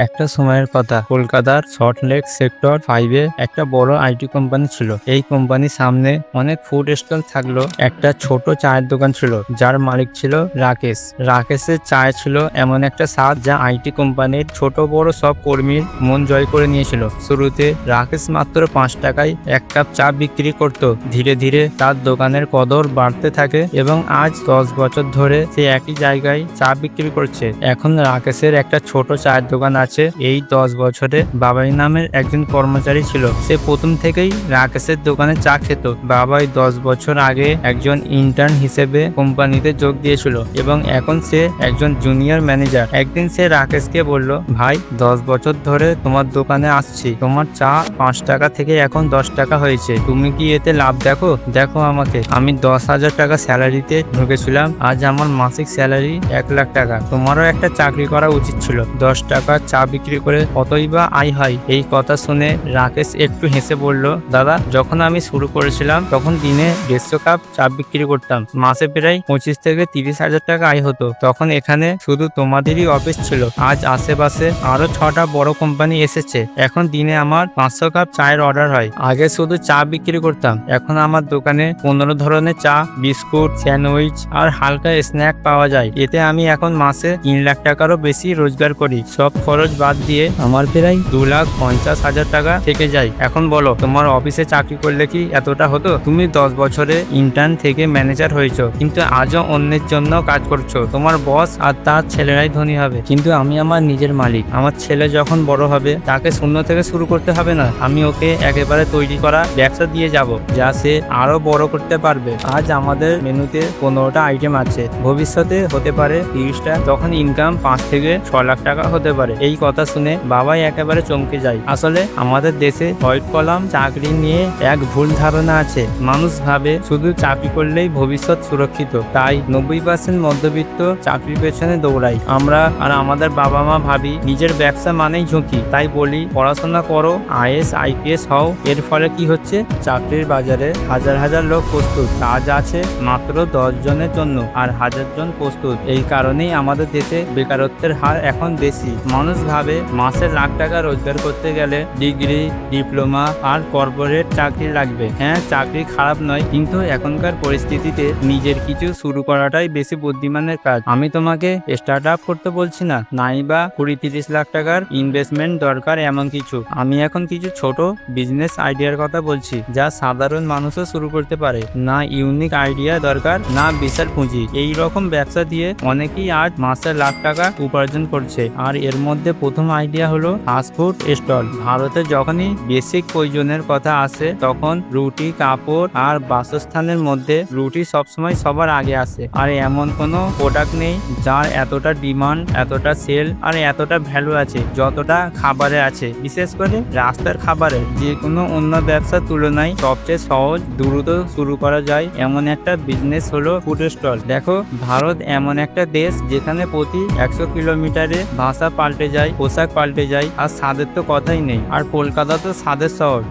একটা সময়ের কথা, কলকাতার সল্টলেক সেক্টর 5-এ একটা বড় আইটি কোম্পানি ছিল। এই কোম্পানির সামনে অনেক ফুড স্টল থাকলো। একটা ছোট চায়ের দোকান ছিল, যার মালিক ছিল রাকেশ। রাকেশের চায় ছিল এমন একটা স্বাদ যা আইটি কোম্পানির ছোট বড় সব কর্মীর মন জয় করে নিয়েছিল। শুরুতে রাকেশ মাত্র 5 টাকায় এক কাপ চা বিক্রি করত। ধীরে ধীরে তার দোকানের কদর বাড়তে থাকে এবং আজ 10 বছর ধরে সে একই জায়গায় চা বিক্রি করছে। এখন রাকেশের একটা ছোট চায়ের দোকান আছে। এই 10 বছরে বাবাই নামের একজন কর্মচারী ছিল। সে প্রথম থেকেই রাকেশের দোকানে চা খেত। বাবাই 10 বছর আগে একজন ইন্টার্ন হিসেবে কোম্পানিতে যোগ দিয়েছিল এবং এখন সে একজন জুনিয়র ম্যানেজার। একদিন সে রাকেশকে বলল, ভাই, 10 বছর ধরে তোমার দোকানে আসছি, তোমার চা 5 টাকা থেকে এখন 10 টাকা হয়েছে, তুমি কি এতে লাভ দেখো? দেখো আমাকে, আমি 10,000 টাকা স্যালারিতে ঢুকেছিলাম, আজ আমার মাসিক স্যালারি 1 লাখ টাকা। তোমারও একটা চাকরি করা উচিত ছিল। 10 টাকা চা বিক্রি করে কতই বা আয় হয়? এই কথা শুনে রাকেশ একটু হেসে বলল, দাদা, যখন আমি শুরু করেছিলাম তখন দিনে 150 কাপ চা বিক্রি করতাম, মাসে প্রায় 25 থেকে 30,000 টাকা আয় হতো। তখন এখানে শুধু তোমাদেরই অফিস ছিল, আজ আশেপাশে আরো 6টা বড় কোম্পানি এসেছে। এখন দিনে আমার 500 কাপ চায়ের অর্ডার হয়। আগে শুধু চা বিক্রি করতাম, এখন আমার দোকানে 15 ধরনের চা, বিস্কুট, স্যান্ডউইচ আর হালকা স্ন্যাক পাওয়া যায়। এতে আমি এখন মাসে 3 লাখ টাকারও বেশি রোজগার করি। সব খরচ বাদ দিয়ে আমার প্রায় 2,50,000 টাকা থেকে যায়। এখন বলো, তোমার অফিসে চাকরি করলে কি এতটা হতো? তুমি 10 বছরে ইন্টার্ন থেকে ম্যানেজার হয়েছো, কিন্তু আজও অন্যের জন্য কাজ করছো। তোমার বস আর তার ছেলেরাই ধনী হবে, কিন্তু আমি আমার নিজের মালিক। আমার ছেলে যখন বড় হবে তাকে শূন্য থেকে শুরু করতে হবে না। আমি ওকে একেবারে তৈরি করা ব্যবসা দিয়ে যাব, যা সে আরো বড় করতে পারবে। আজ আমাদের মেনুতে 15টা আইটেম আছে, ভবিষ্যতে হতে পারে 30টা, তখন ইনকাম 5 থেকে 6 লাখ টাকা হতে পারে। এই কথা শুনে বাবাই একেবারে চমকে যায়। আসলে আমাদের দেশে হোয়াইট কলার চাকরি নিয়ে এক ভুল ধারণা আছে। মানুষ ভাবে শুধু চাকরি করলেই ভবিষ্যৎ সুরক্ষিত, তাই 90% মধ্যবিত্ত চাকরির পেছনে দৌড়াই। আমরা আর আমাদের বাবা মা ভাবি নিজের ব্যবসা মানেই ঝুঁকি। তাই বলি, পড়াশোনা করো, IAS IPS হও। এর ফলে কি হচ্ছে? চাকরির বাজারে হাজার হাজার লোক প্রস্তুত, কাজ আছে মাত্র 10 জনের জন্য, আর 1000 জন প্রস্তুত। এই কারণেই আমাদের দেশে বেকারত্বের হার এখন বেশি। মানুষ ভাবে মাসে লাখ টাকা রোজগার করতে গেলে ডিগ্রি, ডিপ্লোমা আর কর্পোরেট চাকরি লাগবে। হ্যাঁ, চাকরি খারাপ নয়, কিন্তু এখনকার পরিস্থিতিতে নিজের কিছু শুরু করাটাই বেশি বুদ্ধিমানের কাজ। আমি তোমাকে স্টার্ট আপ করতে বলছি না, নাই বা 20-30 লাখ টাকার ইনভেস্টমেন্ট দরকার এমন কিছু। আমি এখন কিছু ছোট বিজনেস আইডিয়ার কথা বলছি, যা সাধারণ মানুষও শুরু করতে পারে। না ইউনিক আইডিয়া দরকার, না বিশাল পুঁজি। এই রকম ব্যবসা দিয়ে অনেকেই আজ মাসে লাখ টাকা উপার্জন করছে। আর এর মধ্যে প্রথম আইডিয়া হলো ফাস্টফুড স্টল। ভারতে যখনই বেসিক প্রয়োজনের কথা আসে, তখন রুটি, কাপড় আর বাসস্থানের মধ্যে রুটি সবসময় সবার আগে আসে। আর এমন কোনো প্রোডাক্ট নেই যার এতটা ডিমান্ড, এতটা সেল আর এতটা ভ্যালু আছে যতটা খাবারে আছে। বিশেষ করে রাস্তার খাবারের যে কোনো অন্য ব্যবসার তুলনায় সবচেয়ে সহজ, দ্রুত শুরু করা যায় এমন একটা বিজনেস হলো ফুড স্টল। দেখো, ভারত এমন একটা দেশ যেখানে প্রতি 100 কিলোমিটারে ভাষা পাল্টে যায়, পোশাক পাল্টে যায়, আর স্বাদের তো কথাই নেই। আর কলকাতা তো স্বাদের শহর।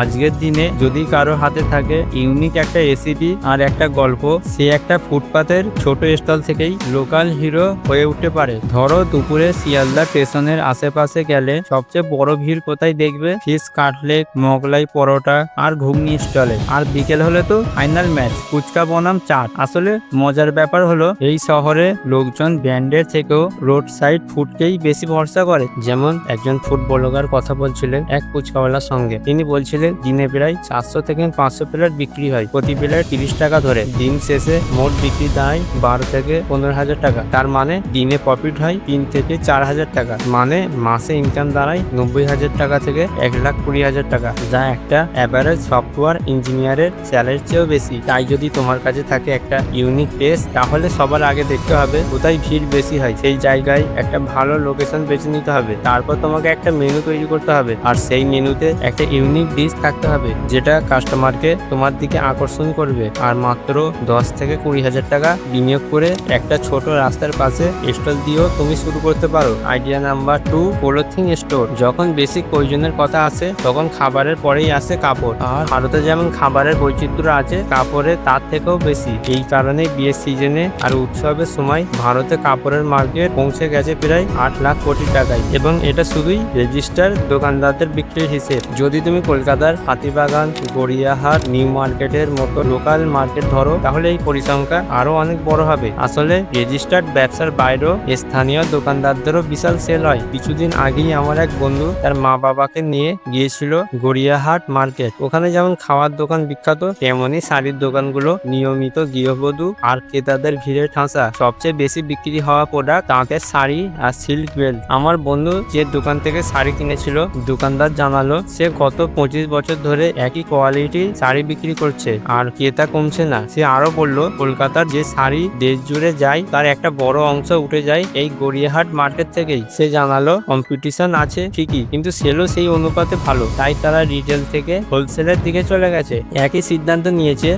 আজকের দিনে যদি কারো হাতে থাকে ইউনিক একটা রেসিপি আর একটা গল্প, সে একটা ফুটপাতের ছোট স্টল থেকেই লোকাল হিরো হয়ে উঠতে পারে। ধরো, দুপুরে শিয়ালদা স্টেশনের আশেপাশে গেলে সবচেয়ে বড় ভিড় কোথায় দেখবে? ফিশ কাটলেট, মোগলাই পরোটা আর ঘুগনি স্টলে। আর বিকেল হলে তো ফাইনাল ম্যাচ, ফুচকা বনাম চাট। আসলে মজার ব্যাপার হলো, এই শহরে লোকজন ব্র্যান্ডের থেকেও রোড সাইড ফুডকেই বেশি ভরসা করে। যেমন একজন ফুড ব্লগার কথা বলছিলেন এক ফুচকাওয়ালার সঙ্গে। তিনি বলছিলেন দিনে প্রায় 400 থেকে 500 প্লেট বিক্রি হয়, প্রতি প্লেট 30 টাকা ধরে। দিন শেষে মোট বিক্রি দাঁড়ায় 12 থেকে 15,000 টাকা। তার মানে দিনে প্রফিট হয় 3 থেকে 4,000 টাকা। মানে মাসে ইনকাম দাঁড়ায় 90,000 টাকা থেকে 1,20,000 টাকা, যা একটা অ্যাভারেজ সফটওয়্যার ইঞ্জিনিয়ারের স্যালারির চেয়েও বেশি। তাই যদি তোমার কাছে থাকে একটা ইউনিক টেস্ট, তাহলে সবার আগে দেখতে হবে কোথায় ভিড় বেশি হয়। সেই জায়গায় একটা ভালো লোকেশন বেছে নিতে হবে। তারপর তোমাকে একটা মেনু তৈরি করতে হবে, আর সেই মেনুতে একটা ইউনিক ফ্রিজ থাকতে হবে, যেটা কাস্টমারকে তোমার দিকে আকর্ষণ করবে। আর মাত্র 10 থেকে 20,000 টাকা বিনিয়োগ করে একটা ছোট রাস্তার পাশে স্টল দিয়েও তুমি শুরু করতে পারো। Idea number 2, clothing store. যখন বেসিক প্রয়োজনের কথা আসে তখন খাবারের পরেই আসে কাপড়। আর ভারতে যেমন খাবারের বৈচিত্র্য আছে, কাপড়ে তার থেকেও বেশি। এই কারণে বিয়ের সিজনে আর উৎসবের সময় ভারতে কাপড়ের মার্কেট পৌঁছে গেছে প্রায় 8 লাখ কোটি টাকায়, এবং এটা শুধুই রেজিস্টার দোকানদারদের বিক্রির হিসেব। যদি তুমি কলকাতার হাতিবাগান, গড়িয়াহাট, নিউ মার্কেটের মতো লোকাল মার্কেট ধরো, তাহলে এই পরিসংখ্যা আরো অনেক বড় হবে। আসলে রেজিস্টার্ড ব্যবসার বাইরেও স্থানীয় দোকানদারদেরও বিশাল সেল হয়। কিছুদিন আগেই আমার এক বন্ধু তার মা বাবাকে নিয়ে গিয়েছিল গড়িয়াহাট মার্কেট। ওখানে যেমন খাওয়ার দোকান বিখ্যাত, তেমনি শাড়ির দোকানগুলো নিয়মিত গৃহবধূ আর ক্রেতাদের ভিড়ে ঠাসা। সবচেয়ে বেশি বিক্রি হওয়া প্রোডাক্ট তাঁতের শাড়ি আর সিল্ক বেল্ট। আমার বন্ধু যে দোকান থেকে শাড়ি কিনেছিল, দোকানদার জানালো সে গত 25 বছর ধরে একই কোয়ালিটির শাড়ি বিক্রি করছে আর ক্রেতা কমছে না। সে আরো বলল, কলকাতার যে শাড়ি দেশ জুড়ে যায় তার একটা বড় অংশ উঠে যায় এই গড়িয়াহাট মার্কেট থেকেই। সে জানালো কম্পিটিশন আছে ঠিকই, কিন্তু সেলও সেই অনুপাতে ভালো, তাই তারা রিটেল থেকে হোলসেলের দিকে চলে গেছে। একই সিদ্ধান্ত নিয়েছে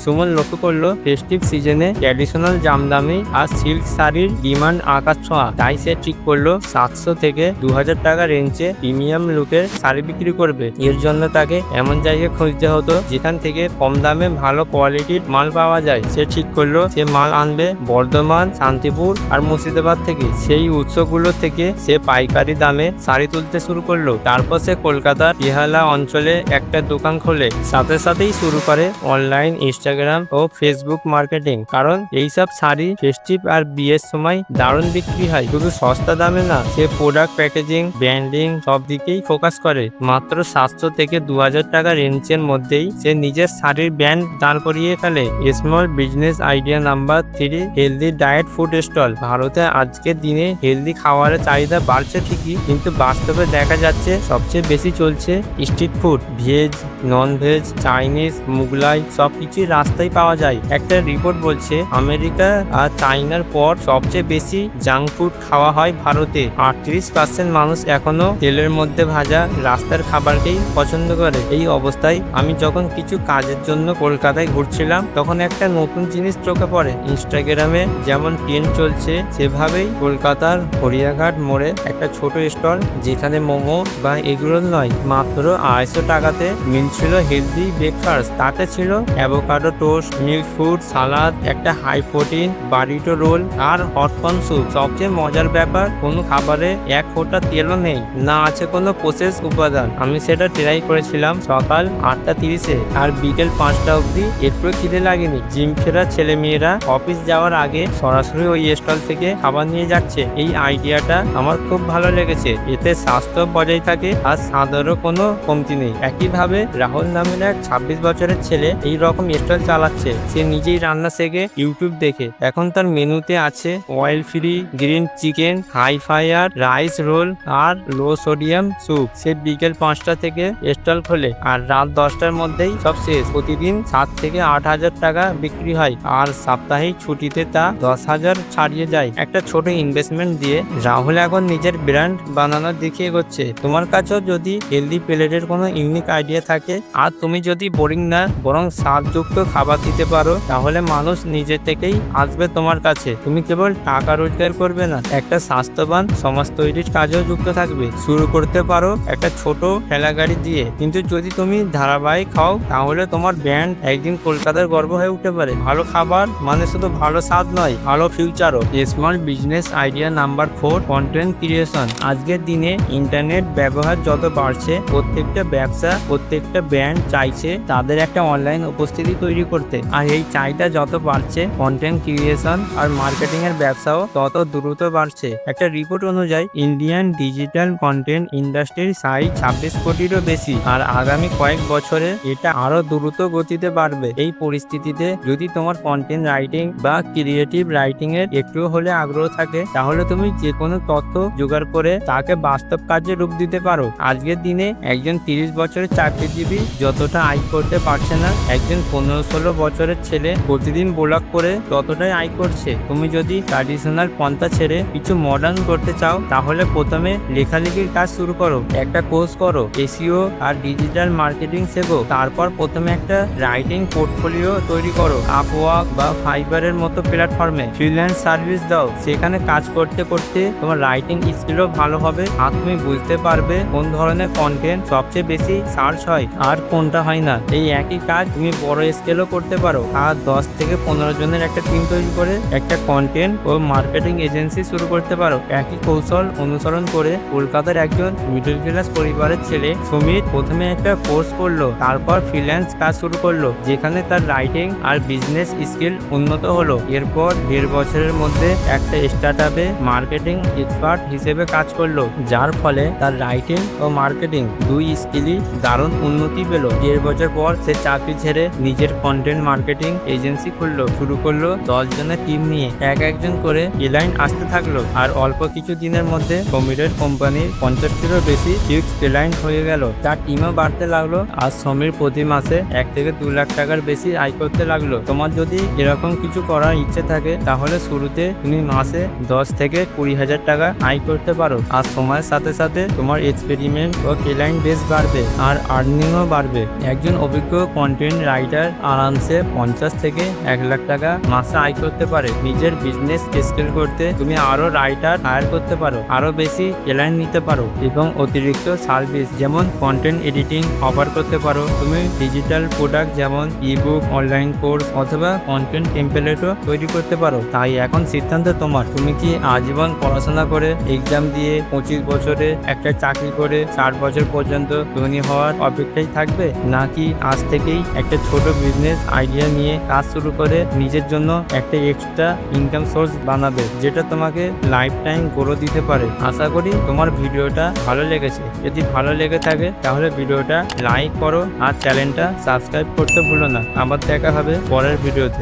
সুমন লক্ষ্য করলো ফেস্টিভ সিজনে ট্র্যাডিশনাল জামদানি আর সিল্ক শাড়ির ডিমান্ড আকাশ ছোঁয়া। তাই সে ঠিক করলো 700 থেকে 2000 টাকা রেঞ্জে প্রিমিয়াম লুকের শাড়ি বিক্রি করবে। এর জন্য তাকে এমন জায়গায় খুঁজতে হতো যেখান থেকে কম দামে ভালো কোয়ালিটির মাল পাওয়া যায়। সে ঠিক করলো সে মাল আনবে বর্ধমান, শান্তিপুর আর মুর্শিদাবাদ থেকে। সেই উৎসগুলো থেকে সে পাইকারি দামে শাড়ি তুলতে শুরু করলো। তারপর সে কলকাতার বেহালা অঞ্চলে একটা দোকান খোলে। সাথে সাথেই শুরু করে অনলাইন, ইনস্টাগ্রাম ও ফেসবুক মার্কেটিং। কারণ এইসব শাড়ি ফেস্টিভ আর বিয়ের সময় দারুণ বিক্রি হয়। শুধু সস্তা দামে না, সে প্রোডাক্ট প্যাকেজিং, ব্র্যান্ডিং সব দিকেই ফোকাস করে। মাত্র 700 থেকে 2000 টাকা রেঞ্জের মধ্যেই সে নিজের শাড়ির ব্র্যান্ড দাঁড় করিয়ে ফেলে। Small business idea number 3, healthy diet food stall. ভারতে আজকের দিনে হেলদি খাবারের চাহিদা বাড়ছে ঠিকই, কিন্তু বাস্তবে দেখা যাচ্ছে সবচেয়ে বেশি চলছে street food. Veg, non veg, Chinese, Mughlai সবকিছুই রাস্তায় পাওয়া যায়। একটা রিপোর্ট বলছে আমেরিকা আর চাইনার পর সবচেয়ে বেশি জাঙ্ক ফুড খাওয়া হয় ভারতে। 38% মানুষ এখনো তেলের মধ্যে ভাজা রাস্তার খাবারকেই পছন্দ করে। এই অবস্থায় আমি যখন কিছু কাজের জন্য কলকাতায় ঘুরছিলাম, তখন একটা নতুন জিনিস চোখে পড়ে। ইনস্টাগ্রামে যেমন ট্রেন্ড চলছে, সেভাবেই কলকাতার হরিয়াঘাট মোড়ে একটা ছোট স্টল, যেখানে মোমো বা এগরোল নয়, মাত্র 250 টাকাতে মিলছিল হেলদি ব্রেকফাস্ট। তাতে ছিল অ্যাভোকাডো টোস্ট, মিল্ক ফুড, সালাদ, একটা হাই প্রোটিন বারিটো রোল আর হটকর্ন স্যুপ। সবচেয়ে মজার ব্যাপার, কোনো খাবারে এক ফোঁটা তেলও নেই, না আছে কোনো প্রসেস উপাদান। আমি সেটা ট্রাই করেছিলাম সকাল 8:30-এ আর বিকেল 5টা অবধি। একটু খিদে লাগেনি। জিম ফেরা ছেলে মেয়েরা অফিস যাওয়ার আগে সরাসরি ওই স্টল থেকে খাবার নিয়ে যাচ্ছে। এই আইডিয়াটা আমার খুব ভালো লেগেছে। এতে স্বাস্থ্য বজায় থাকে আর স্বাদেরও কোনো কমতি নেই। একইভাবে রাহুল নামের এক 26 বছরের ছেলে এই রকম স্টল চালাচ্ছে। সে নিজেই রান্না শেখে ইউটিউব দেখে। এখন তার মেনুতে আছে oil free green chicken, high fire rice roll আর লো সোডিয়াম স্যুপ। সে বিকেল 5টা থেকে স্টল খোলে আর রাত 10টার মধ্যেই সব শেষ। প্রতিদিন 7 থেকে 8,000 টাকা বিক্রি হয় আর সাপ্তাহিক ছুটিতে তা 10,000 ছাড়িয়ে যায়। একটা ছোট ইনভেস্টমেন্ট দিয়ে রাহুল এখন নিজের ব্র্যান্ড বানানোর দিকে এগোচ্ছে। তোমার কাছেও যদি হেলদি প্লেটের কোনো ইউনিক আইডিয়া থাকে আর তুমি যদি বোরিং না বরং স্বাদযুক্ত খাবার দিতে পারো, তাহলে মানুষ নিজে থেকেই আসবে তোমার কাছে। তুমি কেবল টাকা রোজগার করবে না, একটা স্বাস্থ্যবান সমাজ তৈরির কাজেও যুক্ত থাকবে। শুরু করতে পারো একটা ছোট ঠেলাগাড়ি দিয়ে, কিন্তু যদি তুমি ধারাবাহিক খাও, তাহলে তোমার ব্র্যান্ড একদিন কলকাতার গর্ব হয়ে উঠতে পারে। ভালো খাবার মানে শুধু ভালো স্বাদ নয়, ভালো ফিউচারও। Small business idea number 4, content creation. আজকের দিনে ইন্টারনেট ব্যবহার যত বাড়ছে, প্রত্যেকটা ব্যবসা, প্রত্যেকটা ব্র্যান্ড চাইছে তাদের একটা অনলাইন উপস্থিতি তৈরি করতে। আর এই চাহিদা যত বাড়ছে, কন্টেন্ট ক্রিয়েশন আর মার্কেটিং এর ব্যবসাও তত দ্রুত বাড়ছে। একটা রিপোর্ট অনুযায়ী ইন্ডিয়ান ডিজিটাল কন্টেন্ট ইন্ডাস্ট্রির সাইজ 26 কোটিরও বেশি, আর আগামী কয়েক বছরে এটা আরো দ্রুত গতিতে বাড়বে। এই পরিস্থিতিতে যদি তোমার কন্টেন্ট রাইটিং বা ক্রিয়েটিভ রাইটিং এর একটু হলে আগ্রহ থাকে, তাহলে তুমি যে কোনো তথ্য জোগাড় করে তাকে বাস্তব কাজে রূপ দিতে পারো। আজকের দিনে একজন 30 বছরের চাকরিজীবী যতটা আয় করতে পারছে না, একজন 15-16 বছরের ছেলে প্রতিদিন ব্লগ করে ততটাই আয় করছে। তুমি যদি ট্র্যাডিশনাল পন্থা ছেড়ে কিছু মডার্ন করতে চাও, তাহলে প্রথমে লেখালেখির কাজ শুরু করো, একটা কোর্স করো, এসইও আর ডিজিটাল মার্কেটিং শেখো। তারপর প্রথমে একটা রাইটিং পোর্টফোলিও তৈরি করো। আপওয়ার্ক বা ফাইবারের মতো প্ল্যাটফর্মে ফ্রিল্যান্স সার্ভিস দাও। সেখানে কাজ করতে করতে তোমার রাইটিং স্কিলও ভালো হবে আর তুমি বুঝতে পারবে কোন ধরনের কন্টেন্ট সবচেয়ে বেশি সার্চ হয় আর কোনটা হয় না। এই একই কাজ তুমি বড় স্কেলও করতে পারো। আর 10 থেকে 15 জনের একটা টিম তৈরি করে একটা কন্টেন্ট ও মার্কেটিং এজেন্সি শুরু করতে পারো। একই কৌশল অনুসরণ করে কলকাতার একজন মিডল ক্লাস পরিবারের ছেলে সুমিত প্রথমে একটা কোর্স করলো, তারপর ফ্রিল্যান্স কাজ শুরু করলো, যেখানে তার রাইটিং আর বিজনেস স্কিল উন্নত হলো। এরপর 1.5 বছরের মধ্যে একটা স্টার্টআপে মার্কেটিং এক্সপার্ট হিসেবে কাজ করলো, যার ফলে তার রাইটিং ও মার্কেটিং দুই স্কিলই দারুণ উন্নতি পেল। 1.5 বছর পর সে চাকরি ছেড়ে নিজের কন্টেন্ট মার্কেটিং এজেন্সি খুললো, শুরু করলো 10 জনের টিম নিয়ে। একজন করে ক্লায়েন্ট আসতে থাকলো আর অল্প কিছু দিনের মধ্যে সমীরের কোম্পানির 50টিরও বেশি ফিক্সড ক্লায়েন্ট হয়ে গেল। তার টিমও বাড়তে লাগলো আর সমীর প্রতি মাসে 1 থেকে 2 লাখ টাকার বেশি আয় করতে লাগলো। তোমার যদি এরকম কিছু করার ইচ্ছে থাকে তাহলে শুরুতে তুমি মাসে 10 থেকে 20,000 টাকা আয় করতে পারো। আর সময়ের সাথে সাথে তোমার এক্সপেরিমেন্ট ও ক্লায়েন্ট বেস বাড়বে আর আর্নিংও বাড়বে। একজন অভিজ্ঞ কন্টেন্ট রাইটার আরামসে 50 থেকে 1 লাখ টাকা মাসে আয় করতে পারে। নিজের বিজনেস স্কেল করতে তুমি আরো রাইটার হায়ার করতে পারো, আরো বেশি ক্লায়েন্ট নিতে পারো এবং অতিরিক্ত সার্ভিস যেমন কন্টেন্ট এডিটিং অফার করতে পারো। তুমি ডিজিটাল প্রোডাক্ট যেমন ইবুক, অনলাইন কোর্স অথবা কন্টেন্ট টেমপ্লেটও তৈরি করতে পারো। তাই এখন সিদ্ধান্ত তোমার। তুমি কি আজীবন পড়াশোনা করে এক্সাম দিয়ে 25 বছরে একটা চাকরি করে 60 বছর পর্যন্ত ধনী হওয়ার অপেক্ষায় থাকবে, নাকি আজ থেকেই একটা ছোট বিজনেস আইডিয়া নিয়ে কাজ শুরু করে নিজের জন্য একটা এক্সট্রা ইনকাম সোর্স বানাবে, যেটা তোমাকে লাইফ টাইম গ্রো দিতে পারে? আশা করি তোমার ভিডিওটা ভালো লেগেছে। যদি ভালো লেগে থাকে তাহলে ভিডিওটা লাইক করো আর চ্যানেলটা সাবস্ক্রাইব করতে ভুলো না। আবার দেখা হবে পরের ভিডিওতে।